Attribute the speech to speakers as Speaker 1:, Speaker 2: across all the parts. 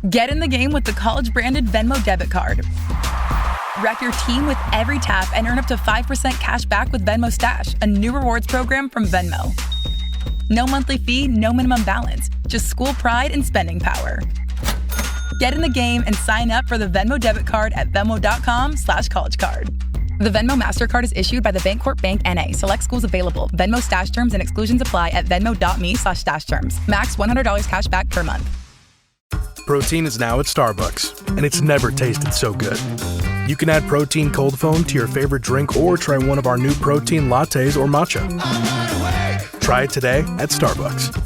Speaker 1: Get in the game with the college-branded Venmo debit card. Wreck your team with every tap and earn up to 5% cash back with Venmo Stash, a new rewards program from Venmo. No monthly fee, no minimum balance, just school pride and spending power. Get in the game and sign up for the Venmo debit card at venmo.com/collegecard. The Venmo MasterCard is issued by the Bancorp Bank N.A. Select schools available. Venmo Stash terms and exclusions apply at venmo.me/stash terms. Max $100 cash back per month.
Speaker 2: Protein is now at Starbucks, and it's never tasted so good. You can add protein cold foam to your favorite drink or try one of our new protein lattes or matcha. Try it today at Starbucks.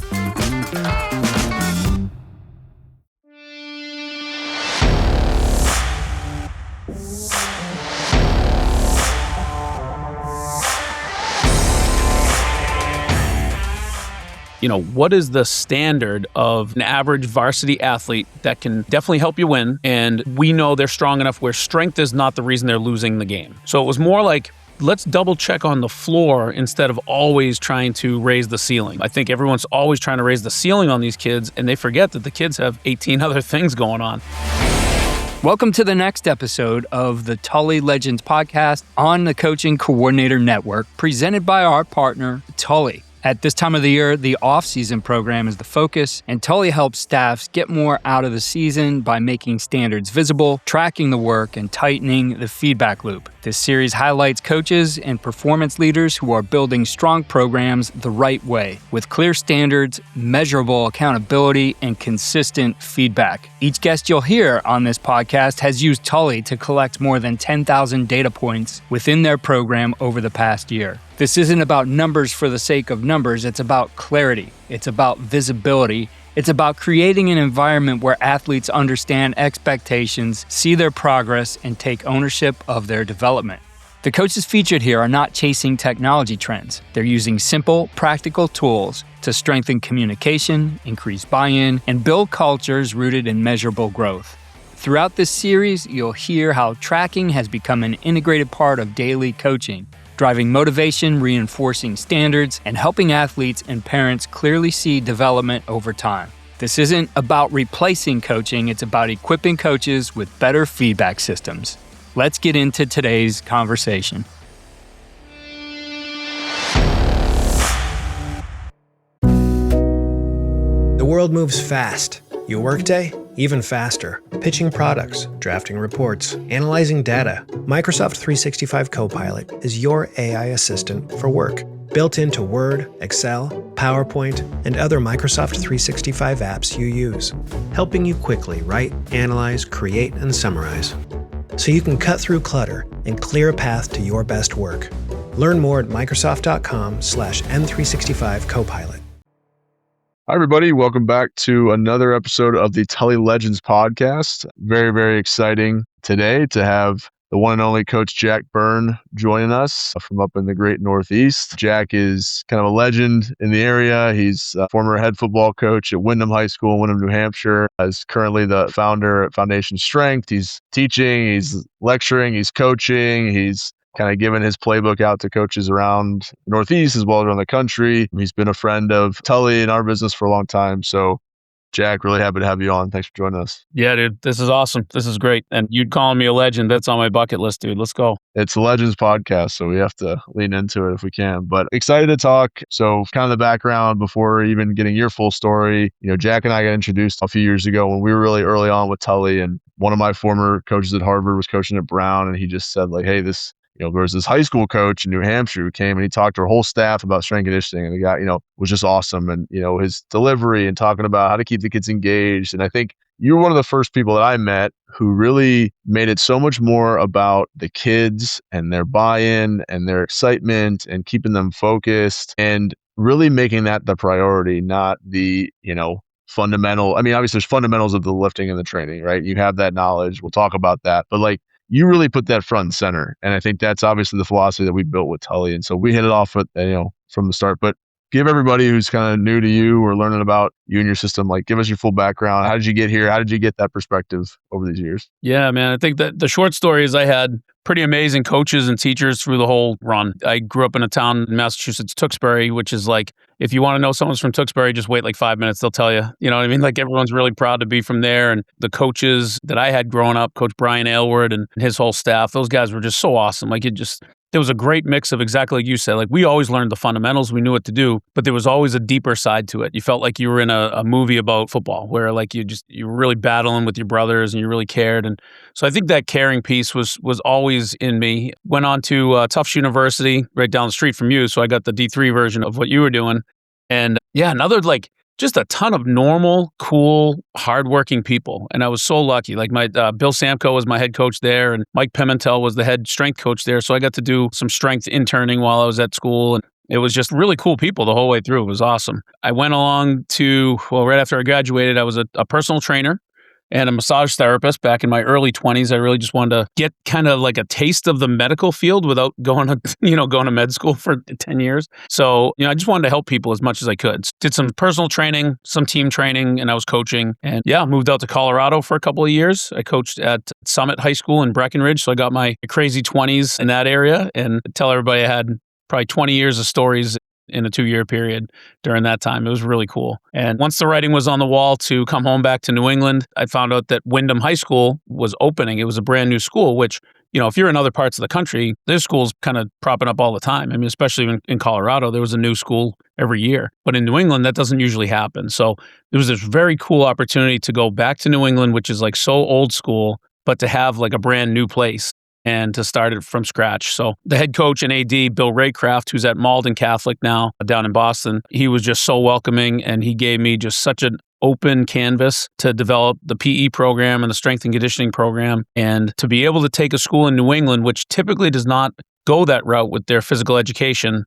Speaker 3: What is the standard of an average varsity athlete that can definitely help you win? And we know they're strong enough where strength is not the reason they're losing the game. So it was more like, let's double check on the floor instead of always trying to raise the ceiling. I think everyone's always trying to raise the ceiling on these kids, and they forget that the kids have 18 other things going on.
Speaker 4: Welcome to the next episode of the Tully Legends podcast on the Coaching Coordinator Network, presented by our partner, Tully. At this time of the year, the off-season program is the focus, and Tully helps staffs get more out of the season by making standards visible, tracking the work, and tightening the feedback loop. This series highlights coaches and performance leaders who are building strong programs the right way, with clear standards, measurable accountability, and consistent feedback. Each guest you'll hear on this podcast has used Tully to collect more than 10,000 data points within their program over the past year. This isn't about numbers for the sake of numbers. It's about clarity. It's about visibility. It's about creating an environment where athletes understand expectations, see their progress, and take ownership of their development. The coaches featured here are not chasing technology trends. They're using simple, practical tools to strengthen communication, increase buy-in, and build cultures rooted in measurable growth. Throughout this series, you'll hear how tracking has become an integrated part of daily coaching, driving motivation, reinforcing standards, and helping athletes and parents clearly see development over time. This isn't about replacing coaching, it's about equipping coaches with better feedback systems. Let's get into today's conversation.
Speaker 5: The world moves fast. Your workday, even faster. Pitching products, drafting reports, analyzing data. Microsoft 365 Copilot is your AI assistant for work. Built into Word, Excel, PowerPoint, and other Microsoft 365 apps you use. Helping you quickly write, analyze, create, and summarize. So you can cut through clutter and clear a path to your best work. Learn more at Microsoft.com/M365 Copilot.
Speaker 6: Hi, everybody. Welcome back to another episode of the Tully Legends podcast. Very, very exciting today to have the one and only Coach Jack Byrne joining us from up in the great Northeast. Jack is kind of a legend in the area. He's a former head football coach at Windham High School in Windham, New Hampshire. He's currently the founder at Foundation Strength. He's teaching, he's lecturing, he's coaching, he's kind of given his playbook out to coaches around the Northeast as well as around the country. He's been a friend of Tully in our business for a long time. So, Jack, really happy to have you on. Thanks for joining us.
Speaker 3: Yeah, dude, this is awesome. This is great. And you'd calling me a legend. That's on my bucket list, dude. Let's go.
Speaker 6: It's a Legends podcast, so we have to lean into it if we can. But excited to talk. So kind of the background before even getting your full story. Jack and I got introduced a few years ago when we were really early on with Tully. And one of my former coaches at Harvard was coaching at Brown. And he just said hey, this there was this high school coach in New Hampshire who came and he talked to our whole staff about strength and conditioning. And the guy, was just awesome. And, his delivery and talking about how to keep the kids engaged. And I think you were one of the first people that I met who really made it so much more about the kids and their buy-in and their excitement and keeping them focused and really making that the priority, not the, fundamental. I mean, obviously there's fundamentals of the lifting and the training, right? You have that knowledge. We'll talk about that. But you really put that front and center. And I think that's obviously the philosophy that we built with Tully. And so we hit it off with, from the start. But give everybody who's kind of new to you or learning about you and your system, like give us your full background. How did you get here? How did you get that perspective over these years?
Speaker 3: Yeah, man. I think that the short story is I had pretty amazing coaches and teachers through the whole run. I grew up in a town in Massachusetts, Tewksbury, which is like, if you want to know someone's from Tewksbury, just wait like 5 minutes. They'll tell you. You know what I mean? Like everyone's really proud to be from there. And the coaches that I had growing up, Coach Brian Aylward and his whole staff, those guys were just so awesome. Like there was a great mix of exactly like you said. Like we always learned the fundamentals. We knew what to do, but there was always a deeper side to it. You felt like you were in a movie about football where like you were really battling with your brothers and you really cared. And so I think that caring piece was always in me. Went on to Tufts University right down the street from you. So I got the D3 version of what you were doing. And yeah, another like just a ton of normal, cool, hardworking people. And I was so lucky. Like my Bill Samko was my head coach there, and Mike Pimentel was the head strength coach there. So I got to do some strength interning while I was at school. And it was just really cool people the whole way through. It was awesome. I went along to, right after I graduated, I was a personal trainer and a massage therapist back in my early 20s. I really just wanted to get kind of like a taste of the medical field without going to med school for 10 years. So, I just wanted to help people as much as I could. Did some personal training, some team training, and I was coaching. And moved out to Colorado for a couple of years. I coached at Summit High School in Breckenridge. So I got my crazy 20s in that area, and tell everybody I had probably 20 years of stories in a 2-year period during that time. It was really cool. And once the writing was on the wall to come home back to New England, I found out that Wyndham High School was opening. It was a brand new school, which, if you're in other parts of the country, there's schools kind of propping up all the time. I mean, especially in Colorado, there was a new school every year. But in New England, that doesn't usually happen. So it was this very cool opportunity to go back to New England, which is like so old school, but to have like a brand new place and to start it from scratch. So the head coach and AD, Bill Raycraft, who's at Malden Catholic now down in Boston, he was just so welcoming, and he gave me just such an open canvas to develop the PE program and the strength and conditioning program. And to be able to take a school in New England, which typically does not go that route with their physical education,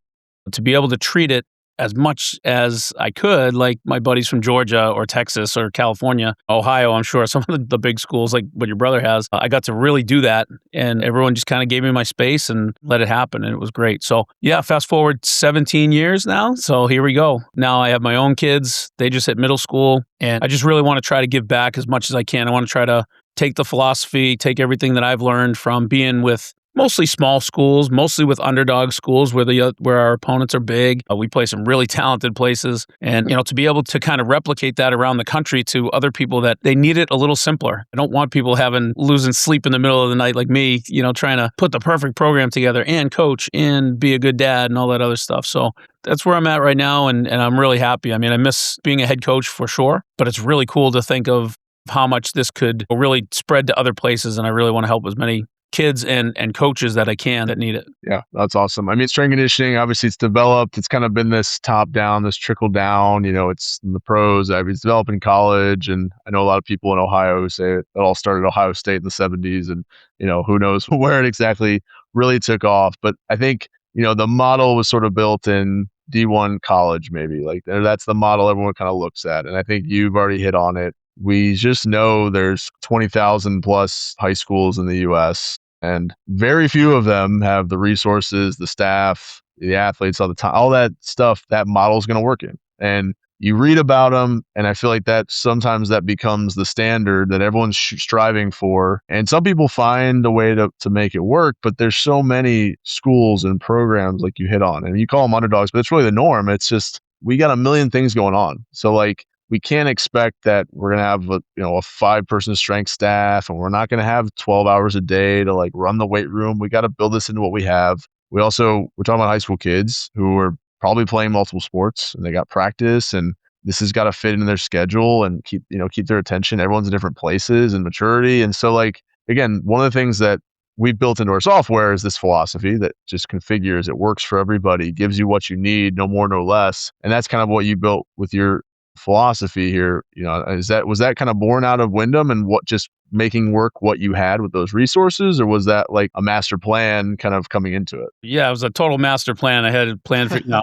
Speaker 3: to be able to treat it as much as I could, like my buddies from Georgia or Texas or California, Ohio, I'm sure some of the big schools like what your brother has, I got to really do that. And everyone just kind of gave me my space and let it happen. And it was great. So fast forward 17 years now. So here we go. Now I have my own kids. They just hit middle school. And I just really want to try to give back as much as I can. I want to try to take the philosophy, take everything that I've learned from being with mostly small schools, mostly with underdog schools where our opponents are big. We play some really talented places. And, to be able to kind of replicate that around the country to other people that they need it a little simpler. I don't want people losing sleep in the middle of the night like me, trying to put the perfect program together and coach and be a good dad and all that other stuff. So that's where I'm at right now. And I'm really happy. I mean, I miss being a head coach for sure, but it's really cool to think of how much this could really spread to other places. And I really want to help as many kids and coaches that I can that need it.
Speaker 6: Yeah, that's awesome. I mean, strength conditioning, obviously it's developed. It's kind of been this top down, this trickle down, it's in the pros. It's developed in college. And I know a lot of people in Ohio who say it all started at Ohio State in the 70s. And, who knows where it exactly really took off. But I think, the model was sort of built in D1 college, maybe. Like that's the model everyone kind of looks at. And I think you've already hit on it. We just know there's 20,000 plus high schools in the US, and very few of them have the resources, the staff, the athletes, all the time, all that stuff that model is going to work in. And you read about them, and I feel like that sometimes that becomes the standard that everyone's striving for. And some people find a way to make it work, but there's so many schools and programs like you hit on, and you call them underdogs, but it's really the norm. It's just, we got a million things going on. So like, we can't expect that we're going to have a 5-person strength staff, and we're not going to have 12 hours a day to like run the weight room. We got to build this into what we have. We're talking about high school kids who are probably playing multiple sports, and they got practice, and this has got to fit into their schedule and keep their attention. Everyone's in different places and maturity. And so like, again, one of the things that we've built into our software is this philosophy that just configures, it works for everybody, gives you what you need, no more, no less. And that's kind of what you built with your philosophy here. Was that kind of born out of Wyndham and what just making work what you had with those resources, or was that like a master plan kind of coming into it?
Speaker 3: Yeah, it was a total master plan. I had a plan for no,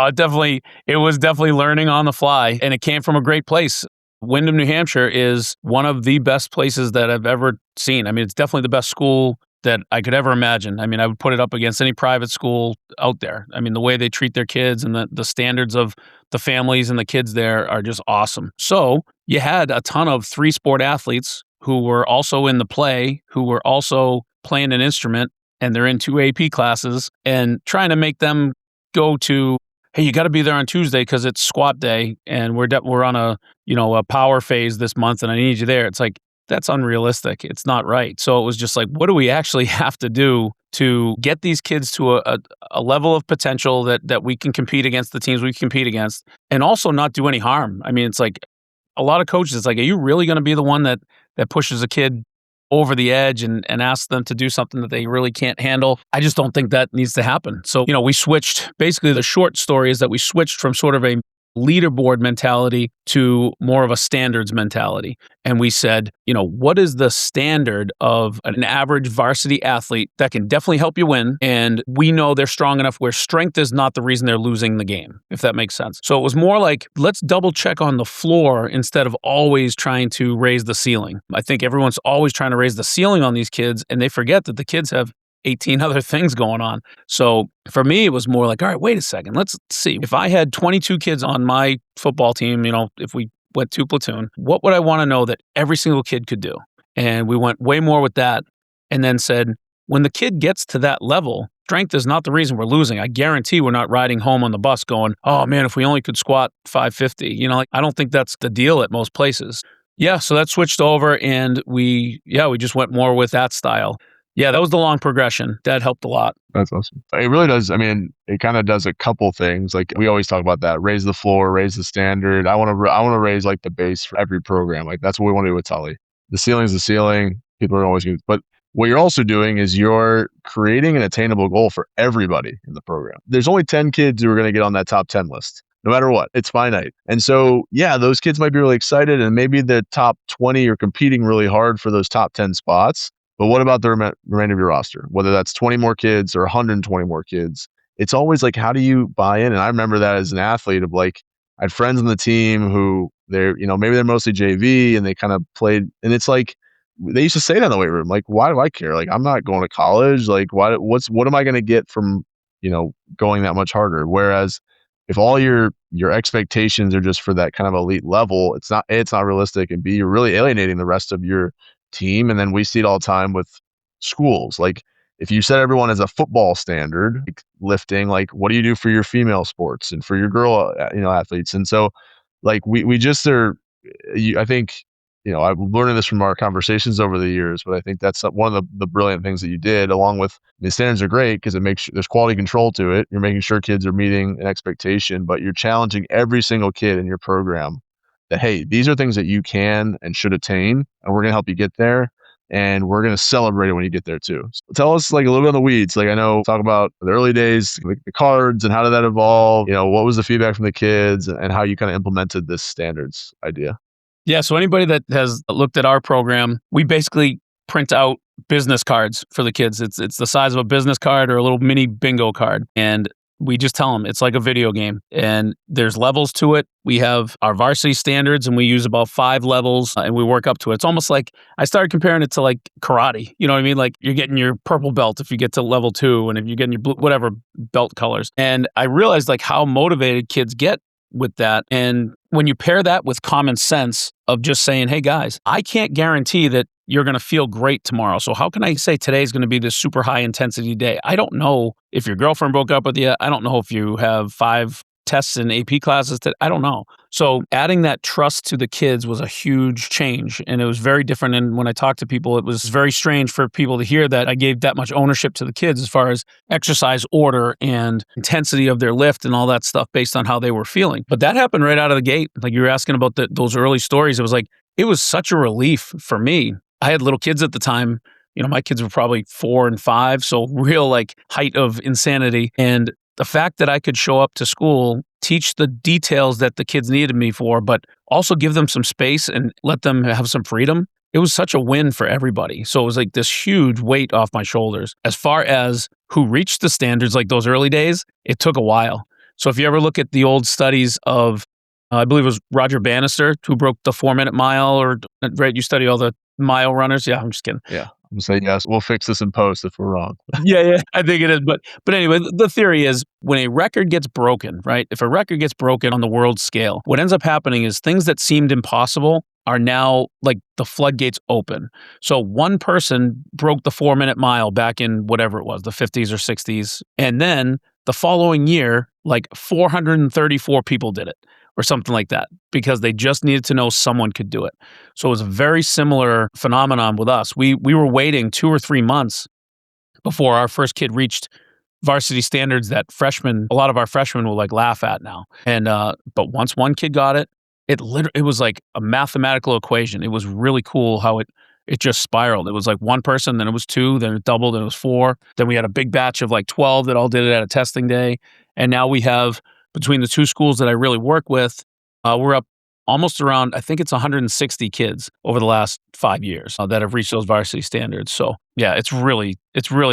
Speaker 3: it was definitely learning on the fly, and it came from a great place. Wyndham, New Hampshire is one of the best places that I've ever seen. I mean, it's definitely the best school that I could ever imagine. I mean, I would put it up against any private school out there. I mean, the way they treat their kids and the standards of the families and the kids there are just awesome. So you had a ton of 3-sport athletes who were also in the play, who were also playing an instrument, and they're in 2 AP classes, and trying to make them go to, hey, you got to be there on Tuesday because it's squat day, and we're on a power phase this month, and I need you there. It's like, that's unrealistic. It's not right. So it was just like, what do we actually have to do to get these kids to a level of potential that we can compete against the teams we compete against, and also not do any harm? I mean, it's like a lot of coaches, it's like, are you really going to be the one that pushes a kid over the edge and asks them to do something that they really can't handle? I just don't think that needs to happen. So, we switched. Basically, the short story is that we switched from sort of a leaderboard mentality to more of a standards mentality. And we said, what is the standard of an average varsity athlete that can definitely help you win? And we know they're strong enough where strength is not the reason they're losing the game, if that makes sense. So it was more like, let's double check on the floor instead of always trying to raise the ceiling. I think everyone's always trying to raise the ceiling on these kids, and they forget that the kids have 18 other things going on. So for me, it was more like, all right, wait a second. Let's see. If I had 22 kids on my football team, if we went 2 platoon, what would I want to know that every single kid could do? And we went way more with that, and then said, when the kid gets to that level, strength is not the reason we're losing. I guarantee we're not riding home on the bus going, oh man, if we only could squat 550. I don't think that's the deal at most places. Yeah, so that switched over, and we just went more with that style. Yeah, that was the long progression. That helped a lot.
Speaker 6: That's awesome. It really does. I mean, it kind of does a couple things. Like we always talk about that, raise the floor, raise the standard. I want to raise like the base for every program. Like that's what we want to do with Tully. The ceiling is the ceiling. People are always going to, but what you're also doing is you're creating an attainable goal for everybody in the program. There's only 10 kids who are going to get on that top 10 list. No matter what, it's finite. And so, yeah, those kids might be really excited, and maybe the top 20 are competing really hard for those top 10 spots. But what about the remainder of your roster? Whether that's 20 more kids or 120 more kids, it's always like, how do you buy in? And I remember that as an athlete of like, I had friends on the team who maybe they're mostly JV and they kind of played. And it's like, they used to say that in the weight room, like, why do I care? Like, I'm not going to college. Like, what am I going to get from, going that much harder? Whereas if all your expectations are just for that kind of elite level, it's not realistic. And B, you're really alienating the rest of your team. And then we see it all the time with schools. Like if you set everyone as a football standard, like lifting, like what do you do for your female sports and for your girl, athletes? And so like we just are, I think, I'm learning this from our conversations over the years, but I think that's one of the brilliant things that you did, along with the standards are great because it makes there's quality control to it. You're making sure kids are meeting an expectation, but you're challenging every single kid in your program that, hey, these are things that you can and should attain, and we're going to help you get there. And we're going to celebrate it when you get there too. So tell us like a little bit on the weeds. Like I know, talk about the early days, like the cards and how did that evolve? What was the feedback from the kids and how you kind of implemented this standards idea?
Speaker 3: Yeah. So anybody that has looked at our program, we basically print out business cards for the kids. It's the size of a business card or a little mini bingo card. And we just tell them it's like a video game and there's levels to it. We have our varsity standards and we use about 5 levels and we work up to it. It's almost like I started comparing it to like karate. You know what I mean? Like you're getting your purple belt if you get to level 2 and if you're getting your blue, whatever belt colors. And I realized like how motivated kids get with that. And when you pair that with common sense of just saying, hey guys, I can't guarantee that you're going to feel great tomorrow. So how can I say today's going to be this super high intensity day? I don't know if your girlfriend broke up with you. I don't know if you have 5 tests in AP classes. I don't know. So adding that trust to the kids was a huge change. And it was very different. And when I talked to people, it was very strange for people to hear that I gave that much ownership to the kids as far as exercise order and intensity of their lift and all that stuff based on how they were feeling. But that happened right out of the gate. Like you were asking about those early stories. It was such a relief for me. I had little kids at the time. My kids were probably 4 and 5. So real like height of insanity. And the fact that I could show up to school, teach the details that the kids needed me for, but also give them some space and let them have some freedom, it was such a win for everybody. So it was like this huge weight off my shoulders. As far as who reached the standards, like those early days, it took a while. So if you ever look at the old studies of, I believe it was Roger Bannister who broke the 4-minute mile, or right? You study all the mile runners. Yeah, I'm just kidding.
Speaker 6: Yeah. I'm saying yes. We'll fix this in post if we're wrong.
Speaker 3: Yeah, I think it is. But anyway, the theory is when a record gets broken, right? If a record gets broken on the world scale, what ends up happening is things that seemed impossible are now like the floodgates open. So one person broke the 4-minute mile back in whatever it was, the 50s or 60s. And then the following year, like 434 people did it or something like that because they just needed to know someone could do it. So it was a very similar phenomenon with us. We were waiting 2 or 3 months before our first kid reached varsity standards that a lot of our freshmen will like laugh at now. And but once one kid got it, it was like a mathematical equation. It was really cool how it just spiraled. It was like one person, then it was 2, then it doubled, then it was 4. Then we had a big batch of like 12 that all did it at a testing day. And now we have, between the 2 schools that I really work with, we're up almost around, I think it's 160 kids over the last 5 years that have reached those varsity standards. So yeah, it's really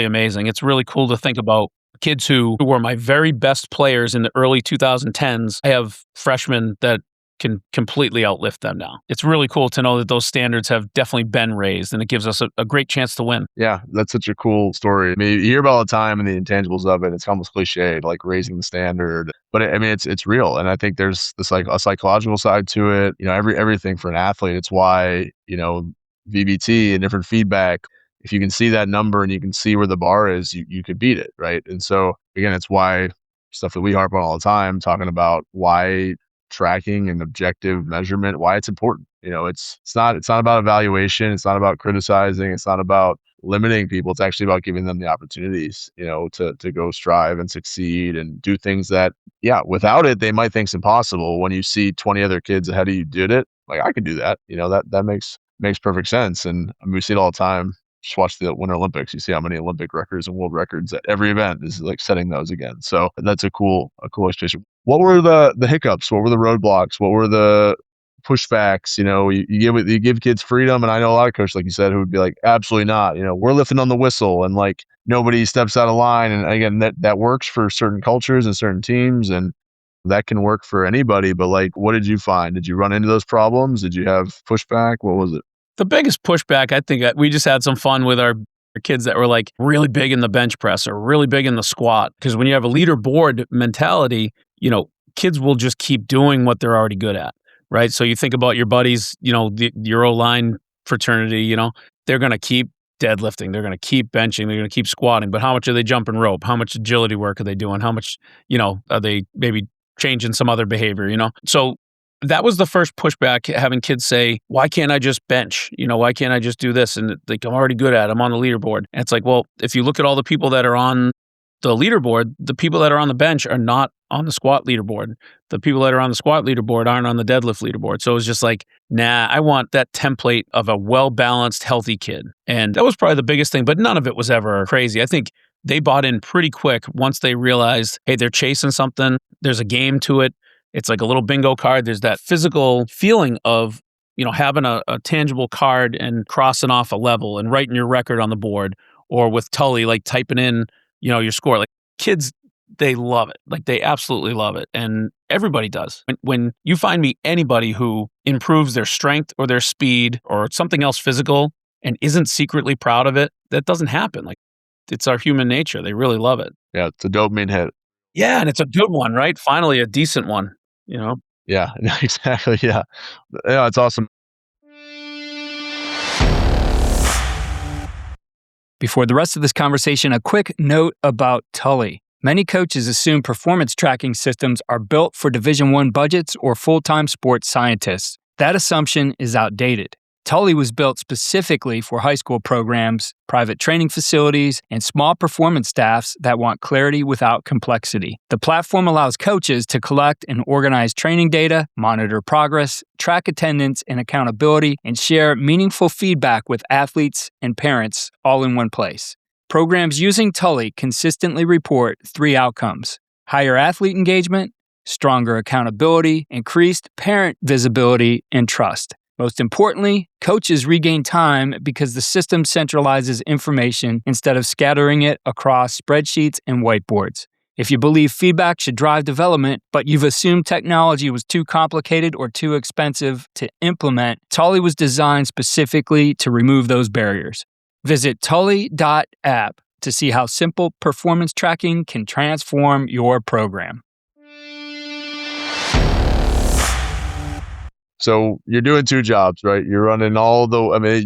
Speaker 3: amazing. It's really cool to think about kids who were my very best players in the early 2010s. I have freshmen that can completely outlift them now. It's really cool to know that those standards have definitely been raised, and it gives us a great chance to win.
Speaker 6: Yeah, that's such a cool story. I mean, you hear about all the time and the intangibles of it. It's almost cliched, like raising the standard. But I mean, it's real, and I think there's this like a psychological side to it. Everything for an athlete. It's why VBT and different feedback. If you can see that number and you can see where the bar is, you could beat it, right? And so again, it's why stuff that we harp on all the time, talking about why tracking and objective measurement, why it's important. It's not about evaluation. It's not about criticizing. It's not about limiting people. It's actually about giving them the opportunities, to go strive and succeed and do things that, without it, they might think it's impossible. When you see 20 other kids ahead of you did it, like I can do that. That makes perfect sense. And I mean, we see it all the time. Just watch the Winter Olympics. You see how many Olympic records and world records at every event is like setting those again. So that's a cool illustration. What were the hiccups? What were the roadblocks? What were the pushbacks? You give kids freedom, and I know a lot of coaches, like you said, who would be like, absolutely not. We're lifting on the whistle, and like nobody steps out of line. And again, that works for certain cultures and certain teams, and that can work for anybody. But like, what did you find? Did you run into those problems? Did you have pushback? What was it?
Speaker 3: The biggest pushback, I think we just had some fun with our kids that were like really big in the bench press or really big in the squat. Because when you have a leaderboard mentality, kids will just keep doing what they're already good at, right? So you think about your buddies, your O-line fraternity, they're going to keep deadlifting, they're going to keep benching, they're going to keep squatting. But how much are they jumping rope? How much agility work are they doing? How much, are they maybe changing some other behavior, So that was the first pushback, having kids say, why can't I just bench? Why can't I just do this? And like, I'm already good at it. I'm on the leaderboard. And it's like, well, if you look at all the people that are on the leaderboard, the people that are on the bench are not on the squat leaderboard. The people that are on the squat leaderboard aren't on the deadlift leaderboard. So it was just like, nah, I want that template of a well-balanced, healthy kid. And that was probably the biggest thing, but none of it was ever crazy. I think they bought in pretty quick once they realized, hey, they're chasing something. There's a game to it. It's like a little bingo card. There's that physical feeling of, having a tangible card and crossing off a level and writing your record on the board, or with Tully, like typing in, your score. Like kids, they love it. Like they absolutely love it. And everybody does. When you find me anybody who improves their strength or their speed or something else physical and isn't secretly proud of it, that doesn't happen. Like it's our human nature. They really love it.
Speaker 6: Yeah, it's a dopamine hit.
Speaker 3: Yeah, and it's a good one, right? Finally, a decent one.
Speaker 6: Yeah, exactly. Yeah, it's awesome.
Speaker 4: Before the rest of this conversation, a quick note about Tully. Many coaches assume performance tracking systems are built for Division I budgets or full-time sports scientists. That assumption is outdated. Tully was built specifically for high school programs, private training facilities, and small performance staffs that want clarity without complexity. The platform allows coaches to collect and organize training data, monitor progress, track attendance and accountability, and share meaningful feedback with athletes and parents all in one place. Programs using Tully consistently report 3 outcomes: higher athlete engagement, stronger accountability, increased parent visibility, and trust. Most importantly, coaches regain time because the system centralizes information instead of scattering it across spreadsheets and whiteboards. If you believe feedback should drive development, but you've assumed technology was too complicated or too expensive to implement, Tully was designed specifically to remove those barriers. Visit Tully.app to see how simple performance tracking can transform your program.
Speaker 6: So you're doing two jobs, right? You're running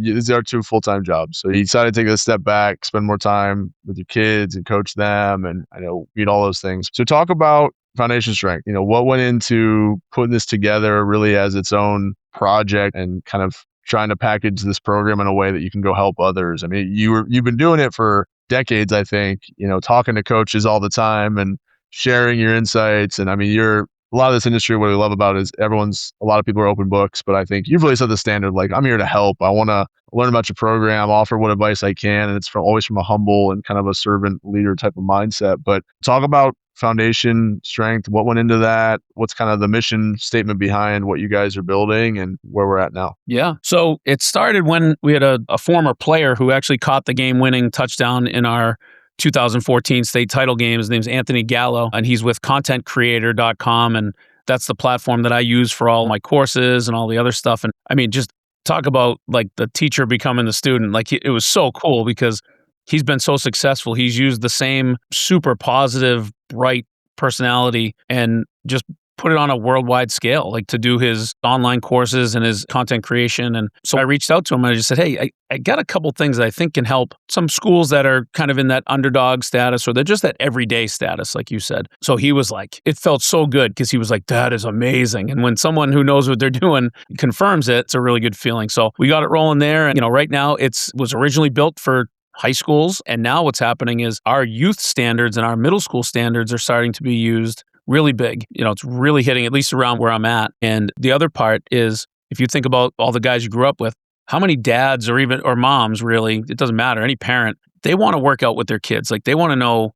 Speaker 6: these are two full-time jobs. So you decided to take a step back, spend more time with your kids and coach them, and I know read all those things. So talk about Foundation Strength. What went into putting this together really as its own project and kind of trying to package this program in a way that you can go help others. I mean, you've been doing it for decades, I think, talking to coaches all the time and sharing your insights. And I mean, a lot of this industry, what we love about it is a lot of people are open books, but I think you've really set the standard. Like, I'm here to help. I want to learn about your program, offer what advice I can. And it's always from a humble and kind of a servant leader type of mindset. But talk about Foundation Strength. What went into that? What's kind of the mission statement behind what you guys are building and where we're at now?
Speaker 3: Yeah. So it started when we had a former player who actually caught the game-winning touchdown in our 2014 state title game. His name's Anthony Gallo, and he's with contentcreator.com. And that's the platform that I use for all my courses and all the other stuff. And I mean, just talk about like the teacher becoming the student. Like it was so cool because he's been so successful. He's used the same super positive, bright personality and just put it on a worldwide scale, like to do his online courses and his content creation. And so I reached out to him and I just said, hey, I got a couple things that I think can help some schools that are kind of in that underdog status or they're just that everyday status, like you said. So he was like, it felt so good because he was like, that is amazing. And when someone who knows what they're doing confirms it, it's a really good feeling. So we got it rolling there. And, right now was originally built for high schools. And now what's happening is our youth standards and our middle school standards are starting to be used really big. It's really hitting at least around where I'm at. And the other part is, if you think about all the guys you grew up with, how many dads or moms really, it doesn't matter, any parent, they want to work out with their kids. Like they want to know,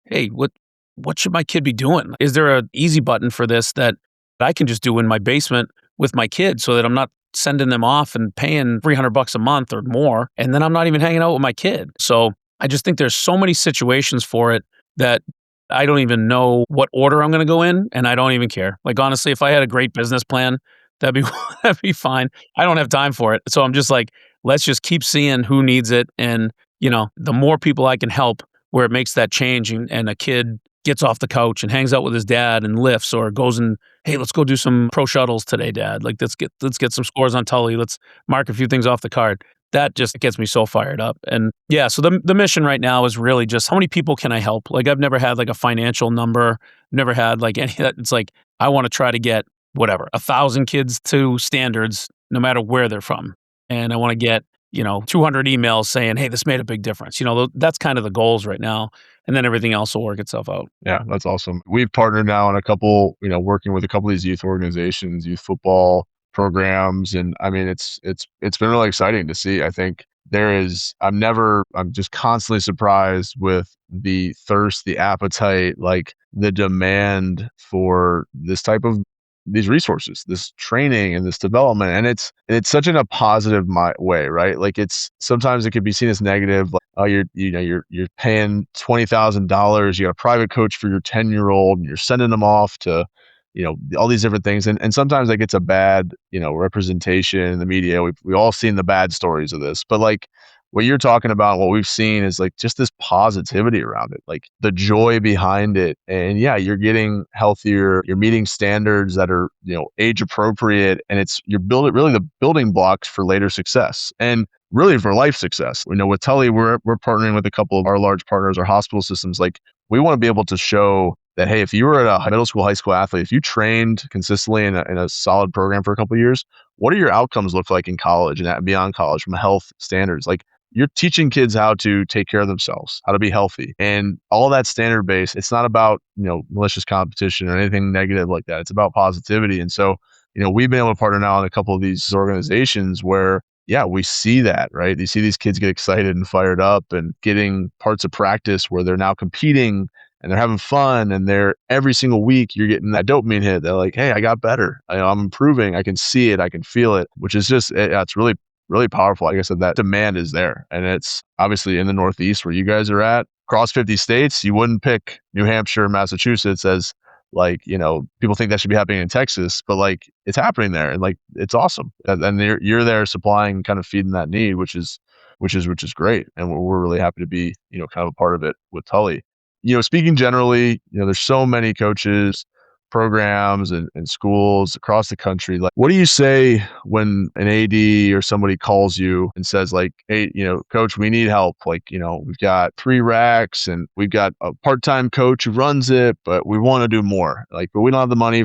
Speaker 3: hey, what should my kid be doing? Is there an easy button for this that I can just do in my basement with my kids so that I'm not sending them off and paying $300 a month or more, and then I'm not even hanging out with my kid. So I just think there's so many situations for it that I don't even know what order I'm going to go in, and I don't even care. Like honestly, if I had a great business plan, that'd be fine. I don't have time for it. So I'm just like, let's just keep seeing who needs it, and the more people I can help where it makes that change, and a kid gets off the couch and hangs out with his dad and lifts, or goes and, hey, let's go do some pro shuttles today, Dad. Like let's get some scores on Tully. Let's mark a few things off the card. That just gets me so fired up. And yeah, so the mission right now is really just how many people can I help? Like I've never had like a financial number, never had like any of that. It's like, I want to try to get 1,000 kids to standards, no matter where they're from. And I want to get, 200 emails saying, hey, this made a big difference. That's kind of the goals right now. And then everything else will work itself out.
Speaker 6: Yeah, that's awesome. We've partnered now on a couple, working with a couple of these youth organizations, youth football programs. And I mean, it's been really exciting to see. I think I'm just constantly surprised with the thirst, the appetite, like the demand for these resources, this training and this development. And it's such in a positive way, right? Like sometimes it could be seen as negative. Like, oh, you're paying $20,000. You got a private coach for your 10-year-old and you're sending them off to, all these different things. And sometimes that gets a bad, representation in the media. We've all seen the bad stories of this, but like what you're talking about, what we've seen is like just this positivity around it, like the joy behind it. And yeah, you're getting healthier, you're meeting standards that are, age appropriate, and you're building really the building blocks for later success and really for life success. With Tully, we're partnering with a couple of our large partners, our hospital systems. Like we want to be able to show that, hey, if you were a middle school, high school athlete, if you trained consistently in a solid program for a couple of years, what do your outcomes look like in college and beyond college from health standards? Like you're teaching kids how to take care of themselves, how to be healthy, and all that standard based. It's not about, malicious competition or anything negative like that. It's about positivity. And so, we've been able to partner now in a couple of these organizations where, yeah, we see that, right? You see these kids get excited and fired up and getting parts of practice where they're now competing and they're having fun, and every single week you're getting that dopamine hit. They're like, hey, I got better. I'm improving. I can see it. I can feel it, which is just, it's really, really powerful. Like I said, that demand is there. And it's obviously in the Northeast where you guys are at, across 50 states. You wouldn't pick New Hampshire, Massachusetts as like, people think that should be happening in Texas, but like it's happening there, and like it's awesome. And you're there supplying, kind of feeding that need, which is which is great. And we're really happy to be, kind of a part of it with Tully. Speaking generally, there's so many coaches, programs and schools across the country. Like, what do you say when an AD or somebody calls you and says like, hey, coach, we need help. Like, we've got 3 racks and we've got a part-time coach who runs it, but we want to do more. Like, but we don't have the money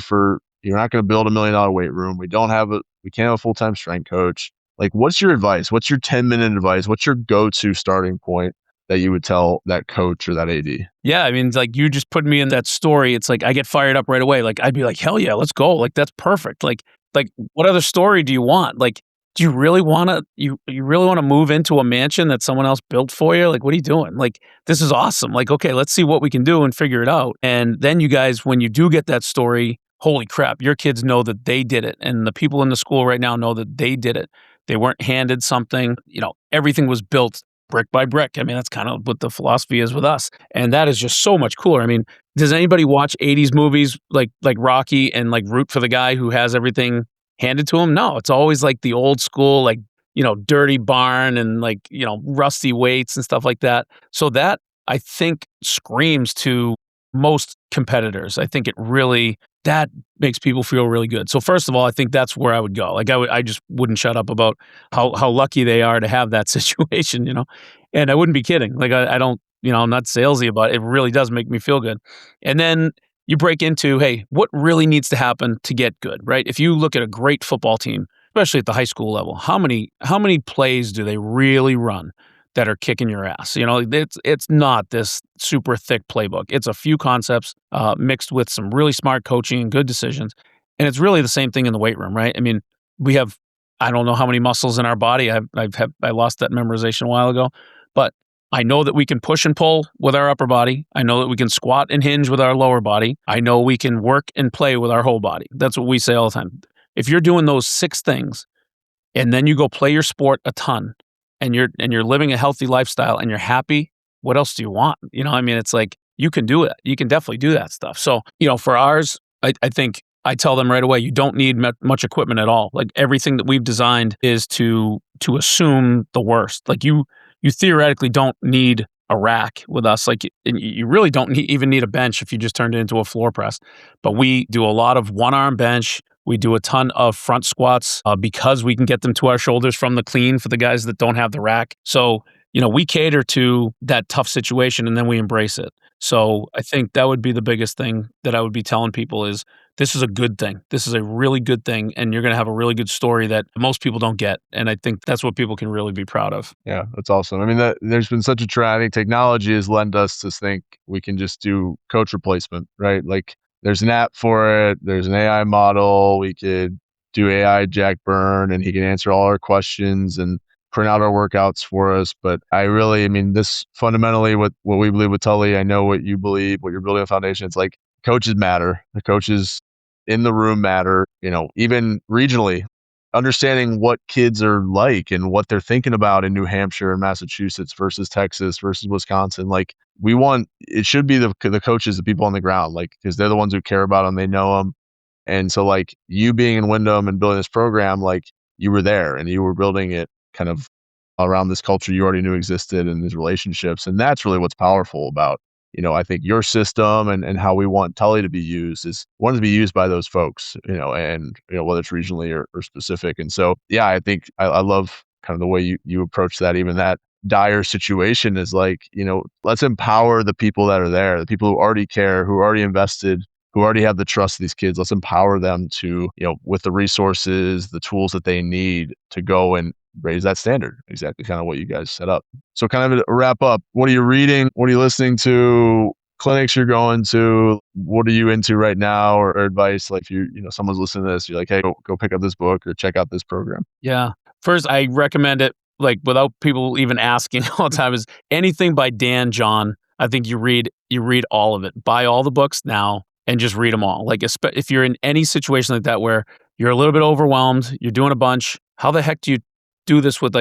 Speaker 6: you're not going to build $1 million weight room. We can't have a full-time strength coach. Like, what's your advice? What's your 10-minute advice? What's your go-to starting point that you would tell that coach or that AD?
Speaker 3: Yeah, I mean, like, you just put me in that story. It's like I get fired up right away. Like, I'd be like, hell yeah, let's go. Like, that's perfect. Like what other story do you want? Like, do you really want to you really want to move into a mansion that someone else built for you? Like, what are you doing? Like, this is awesome. Like, okay, let's see what we can do and figure it out. And then you guys, when you do get that story, holy crap, your kids know that they did it. And the people in the school right now know that they did it. They weren't handed something. Everything was built brick by brick. I mean, that's kind of what the philosophy is with us. And that is just so much cooler. I mean, does anybody watch 80s movies like Rocky and like root for the guy who has everything handed to him? No, it's always like the old school, like, dirty barn and like, rusty weights and stuff like that. So that, I think, screams to most competitors. I think that makes people feel really good. So first of all, I think that's where I would go. Like, I just wouldn't shut up about how lucky they are to have that situation, and I wouldn't be kidding. Like, I don't, I'm not salesy about it. It really does make me feel good. And then you break into, hey, what really needs to happen to get good, right? If you look at a great football team, especially at the high school level, how many plays do they really run that are kicking your ass? It's not this super thick playbook. It's a few concepts mixed with some really smart coaching and good decisions. And it's really the same thing in the weight room, right? I mean, we have, I don't know how many muscles in our body. I lost that memorization a while ago, but I know that we can push and pull with our upper body. I know that we can squat and hinge with our lower body. I know we can work and play with our whole body. That's what we say all the time. If you're doing those 6 things and then you go play your sport a ton, and you're living a healthy lifestyle and you're happy, what else do you want? I mean, it's like, you can do it. You can definitely do that stuff. So, for ours, I think I tell them right away, you don't need much equipment at all. Like, everything that we've designed is to assume the worst. Like, you theoretically don't need a rack with us. Like, you really don't even need a bench if you just turned it into a floor press. But we do a lot of one-arm bench. We do a ton of front squats because we can get them to our shoulders from the clean for the guys that don't have the rack. So, we cater to that tough situation and then we embrace it. So I think that would be the biggest thing that I would be telling people is, this is a good thing. This is a really good thing. And you're going to have a really good story that most people don't get. And I think that's what people can really be proud of.
Speaker 6: Yeah, that's awesome. I mean, there's been such a trend. I think technology has led us to think we can just do coach replacement, right? Like, there's an app for it. There's an AI model. We could do AI Jack Byrne and he can answer all our questions and print out our workouts for us. But this fundamentally what we believe with Tully, I know what you believe, what you're building a foundation. It's like, coaches matter. The coaches in the room matter, even regionally, understanding what kids are like and what they're thinking about in New Hampshire and Massachusetts versus Texas versus Wisconsin. Like, it should be the coaches, the people on the ground, like, because they're the ones who care about them. They know them. And so, like, you being in Wyndham and building this program, like, you were there and you were building it kind of around this culture you already knew existed and these relationships. And that's really what's powerful about, I think your system and how we want Tully to be used is wanted to be used by those folks, and whether it's regionally or specific. And so, yeah, I think I love kind of the way you approach that. Even that dire situation is like, let's empower the people that are there, the people who already care, who already invested, who already have the trust of these kids. Let's empower them to, with the resources, the tools that they need to go and raise that standard. Exactly kind of what you guys set up. So kind of a wrap up, what are you reading? What are you listening to? Clinics you're going to? What are you into right now, or advice? Like, if someone's listening to this, you're like, hey, go pick up this book or check out this program.
Speaker 3: Yeah. First, I recommend it, like, without people even asking all the time, is anything by Dan John. I think you read all of it. Buy all the books now and just read them all. Like, if you're in any situation like that where you're a little bit overwhelmed, you're doing a bunch, how the heck do you do this with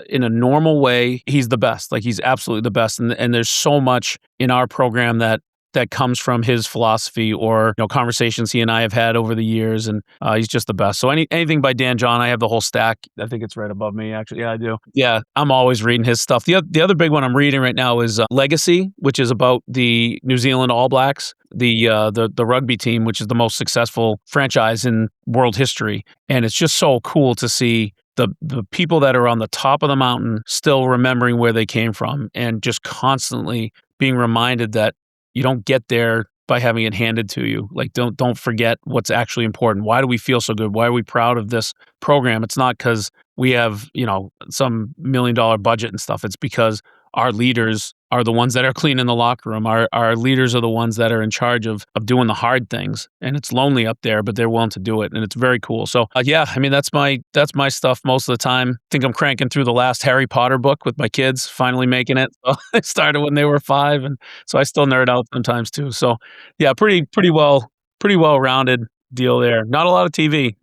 Speaker 3: in a normal way? He's the best. Like, he's absolutely the best. And there's so much in our program that that comes from his philosophy or conversations he and I have had over the years, and he's just the best. So anything by Dan John, I have the whole stack. I think it's right above me, actually. Yeah, I do. Yeah, I'm always reading his stuff. The other big one I'm reading right now is Legacy, which is about the New Zealand All Blacks, the rugby team, which is the most successful franchise in world history. And it's just so cool to see the people that are on the top of the mountain still remembering where they came from and just constantly being reminded that you don't get there by having it handed to you. Like, don't forget what's actually important. Why do we feel so good? Why are we proud of this program? It's not because we have, some $1 million budget and stuff. It's because our leaders are the ones that are cleaning the locker room. Our leaders are the ones that are in charge of doing the hard things. And it's lonely up there, but they're willing to do it. And it's very cool. So that's my stuff most of the time. I think I'm cranking through the last Harry Potter book with my kids, finally making it. So I started when they were 5. And so I still nerd out sometimes too. So yeah, pretty well-rounded deal there. Not a lot of TV.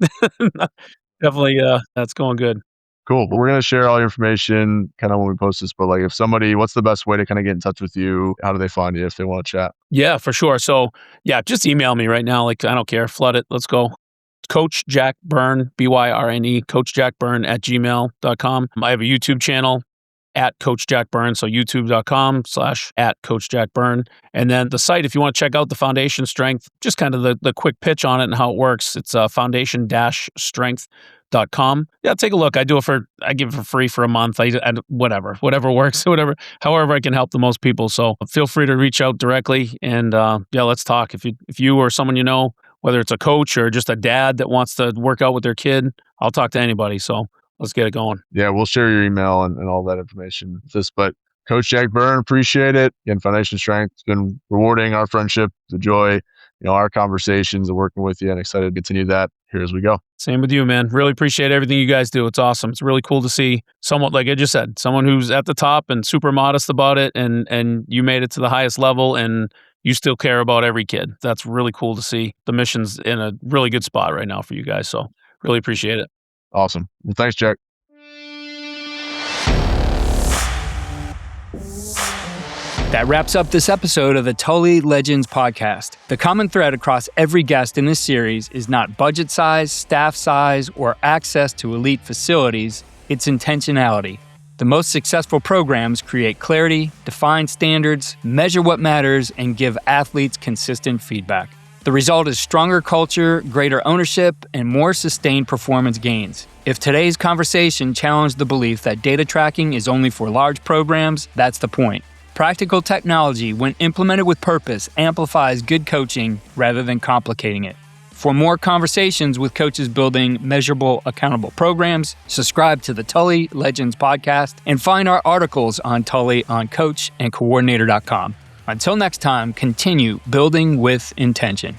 Speaker 3: Definitely, that's going good.
Speaker 6: Cool. But we're going to share all your information kind of when we post this. But like, what's the best way to kind of get in touch with you? How do they find you if they want to chat?
Speaker 3: Yeah, for sure. So yeah, just email me right now. Like, I don't care. Flood it. Let's go. Coach Jack Byrne, Byrne, Coach Jack Byrne @gmail.com. I have a YouTube channel at Coach Jack Byrne. So youtube.com/@Coach Jack Byrne. And then the site, if you want to check out the Foundation Strength, just kind of the quick pitch on it and how it works. It's foundation-strength.com. Yeah, take a look. I give it for free for a month. Whatever works, however I can help the most people. So feel free to reach out directly and let's talk. If you or someone you know, whether it's a coach or just a dad that wants to work out with their kid, I'll talk to anybody. So let's get it going.
Speaker 6: Yeah, we'll share your email and all that information with this. But Coach Jack Byrne, appreciate it. Again, Foundation Strength, it's been rewarding our friendship, the joy, our conversations and working with you, and excited to continue that here as we go.
Speaker 3: Same with you, man. Really appreciate everything you guys do. It's awesome. It's really cool to see someone, like I just said, someone who's at the top and super modest about it, and you made it to the highest level, and you still care about every kid. That's really cool to see. The mission's in a really good spot right now for you guys. So really appreciate it.
Speaker 6: Awesome. Well, thanks, Jack.
Speaker 4: That wraps up this episode of the Tully Legends podcast. The common thread across every guest in this series is not budget size, staff size, or access to elite facilities. It's intentionality. The most successful programs create clarity, define standards, measure what matters, and give athletes consistent feedback. The result is stronger culture, greater ownership, and more sustained performance gains. If today's conversation challenged the belief that data tracking is only for large programs, that's the point. Practical technology, when implemented with purpose, amplifies good coaching rather than complicating it. For more conversations with coaches building measurable, accountable programs, subscribe to the Tully Legends podcast and find our articles on Tully on coachandcoordinator.com. Until next time, continue building with intention.